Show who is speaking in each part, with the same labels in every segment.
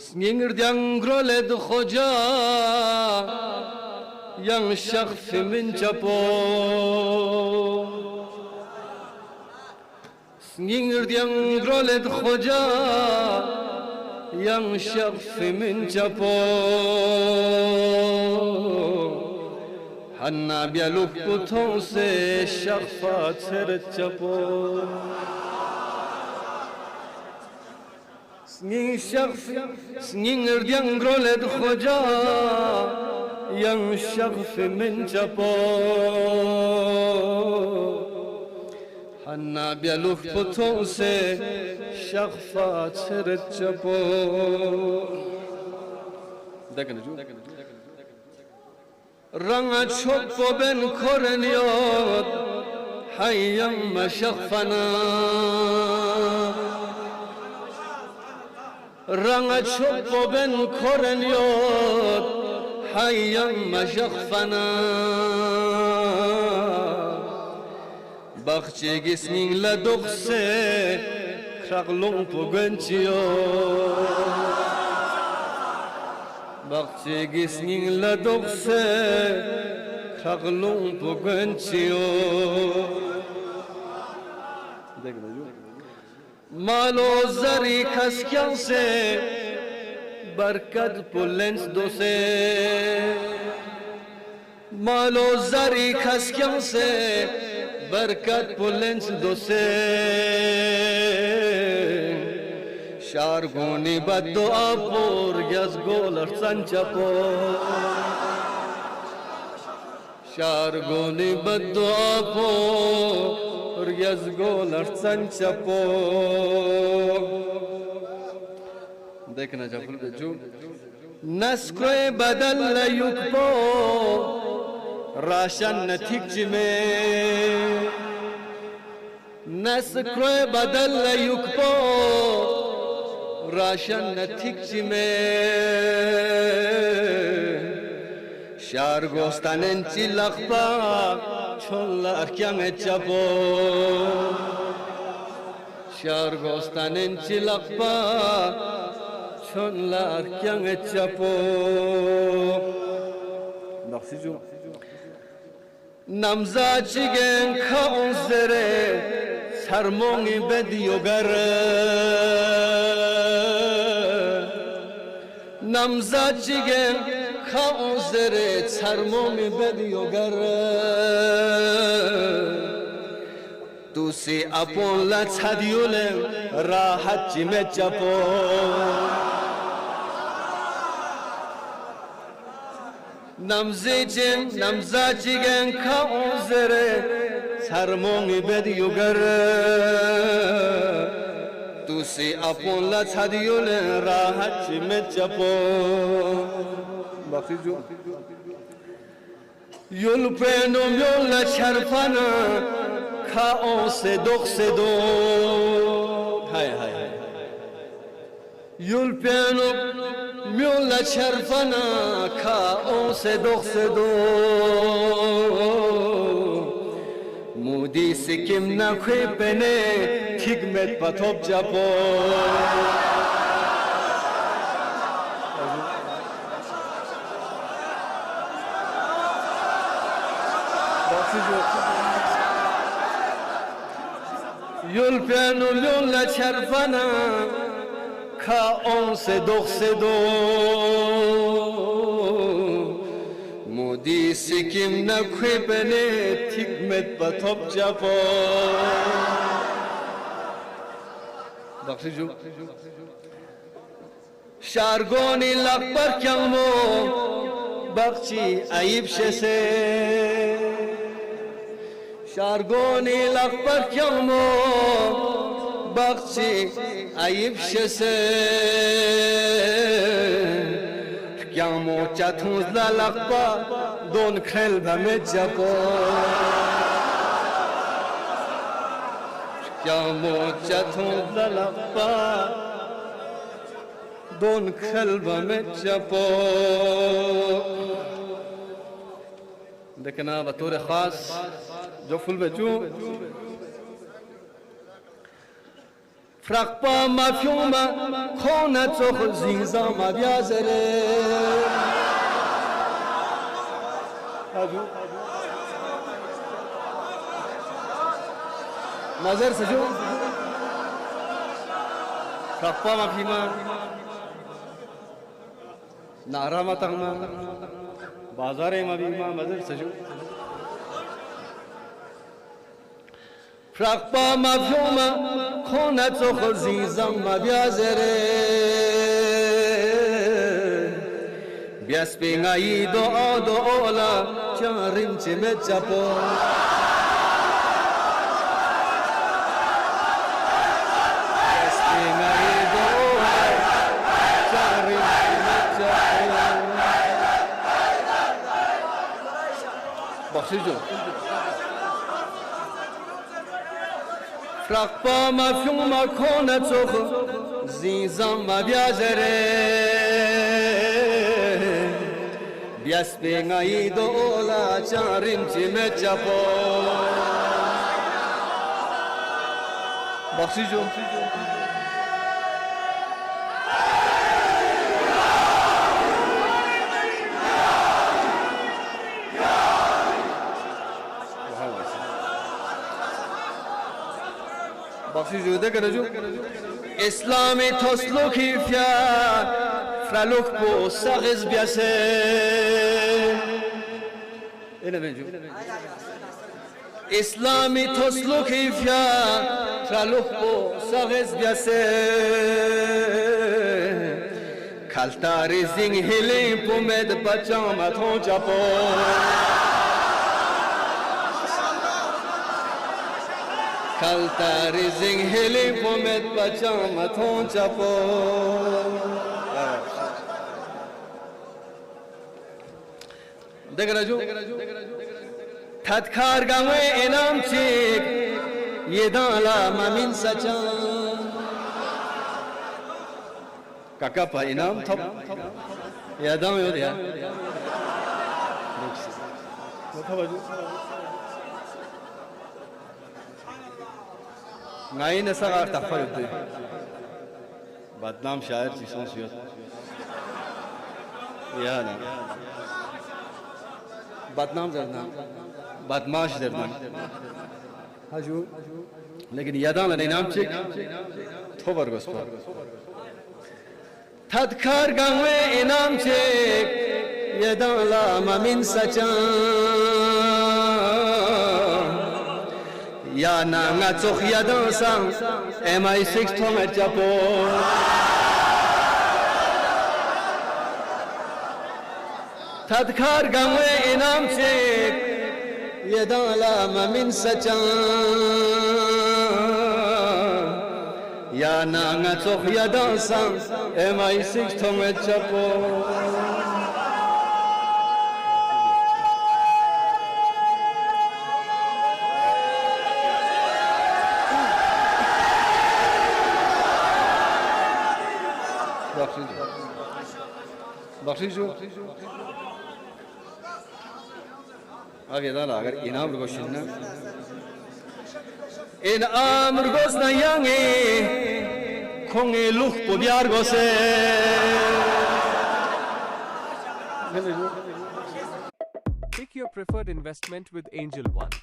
Speaker 1: Sngingrdyan groled khoja yang shakhf min chapo Sngingrdyan groled khoja yang shakhf min chapo Hanna bialuk puthon se shakhfa cher chapo Sngingrdyan groled khoja yang shakhf min chapo Hanna bialuk puthon se shakhfa cher chapo Dekhen Ranga choppo ben koreniyot hayyam mashakhfana Ranga choppo ben koreniyot hayyam mashakhfana Bakhche gisning la dokhse kraglung pogenchiyot Bakhche gisning la dokhse kraglung pogenchiyot Malo zari kaskyan se barkat pulens dose Malo zari kaskyan se barkat pulens dose Shargoni baddo apor yazgolar sanchapo Shargoni baddo apor yazgolar sanchapo देखना जफल बेजू नस्कोए बदल युक्पो राशन नथिक जिमे नस्कोए बदल युक्पो राशन नथिक जिमे शार गोस्तानें चिलखपा छोला अर्क्यांग चापो शार गोस्तानें चिलखपा छोला अर्क्यांग चापो नक्सिजू namza chigen khaunzere sarmongi bediogar namza chigen khaunzere sarmongi bediogar tusi apon la chadiole rahat chime chapo namza chigen khaunzere sarmongi bediogar tusi apon la chadiole rahat chime chapo bakhiju yol penom yol la charfana khaon se do hay hay yol penom yol la charfana khaon se do mudi sikim na khepene hikmet patop japo yol piano yol la charfana khaon se do mudi sikim na khepene hikmet patop japo bakhiju shargoni lakbar kyamo bakhchi ayib shese shargoni lakbar kyamo bakhchi ayib shese kyamo chathuz la lakba don khel bame japo kyamo chathuz la lakba don khel bame japo देखना बतौर खास जो फुल बचू فرق با مفهوم خونت و زینزام بیازره نظر سجو فرق با مفهوم نارامت اغما بازار مبیما نظر سجو فرق با مفهوم خونت و خزیزم بیازره بیاس بینایی دعا دعالا چاریم چه مچپو بیاس بینایی دعالا چاریم چه مچپو بخشی جو فرق با مفهوم خونت و زینزم بیازره بیاس بینایی دولا چاریم چی مچپو بخشی جو بخشی جوده کرجو اسلامی تسلوکی فیا فرلوک بو سغز بیاسه اینه بینجو اسلامی تسلوکی فیا فرلوک بو سغز بیاسه کلتاری زینگ هلی پومد بچامت هون چپو کلتاری زینگ هلی پومد بچامت هون چپو دیگر راجو تدکار گاوه انام چیک یہ دالا مامین سچان کاکا پا انام تھپ یادام یود یا نائی نساغار تخفر یود بدنام شاعر چیسون سیوت یا نا بدنام زردنام بدماش زردنام ہاجو لیکن یادان لنے نام چک تو برگوز پر تدکار گاوے انام چک یادان لاما من سچان یا نانگا چوخ یادان سان MI6 تو مرچپو تدکار گاوے انام چک یادان لاما من سچان یا نانگا چوخ یادان سان MI6 تو مرچپو بخشی جو آگے دالا اگر انام رگو شننا انام رگوز نیانگی کھونگی لوخ پو بیار گو سے
Speaker 2: Pick your preferred investment with Angel One.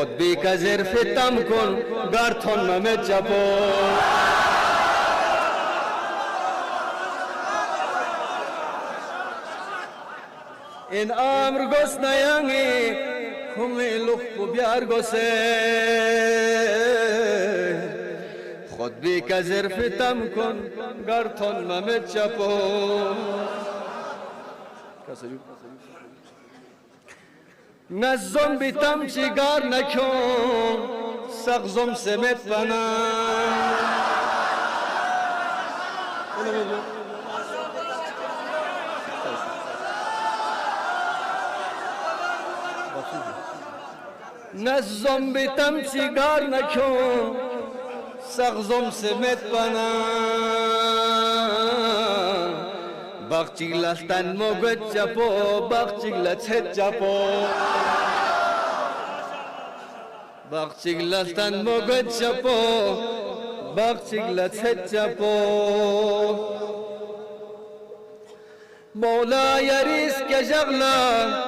Speaker 1: خود بی که ظرفتم کن گرتون ممت چپو این امر گوست نیانگی خونی لخ بیار گوسه خود بی که ظرفتم کن گرتون ممت چپو نزم بیتم چیگار نکن سغزم سمت بنا نزم بیتم چیگار نکن سغزم سمت بنا باقچیک لستن موگت چپو باقچیک لچت چپو باقچیک لستن مگد چپو باقچیک لست چپو مولا یریس که جغلا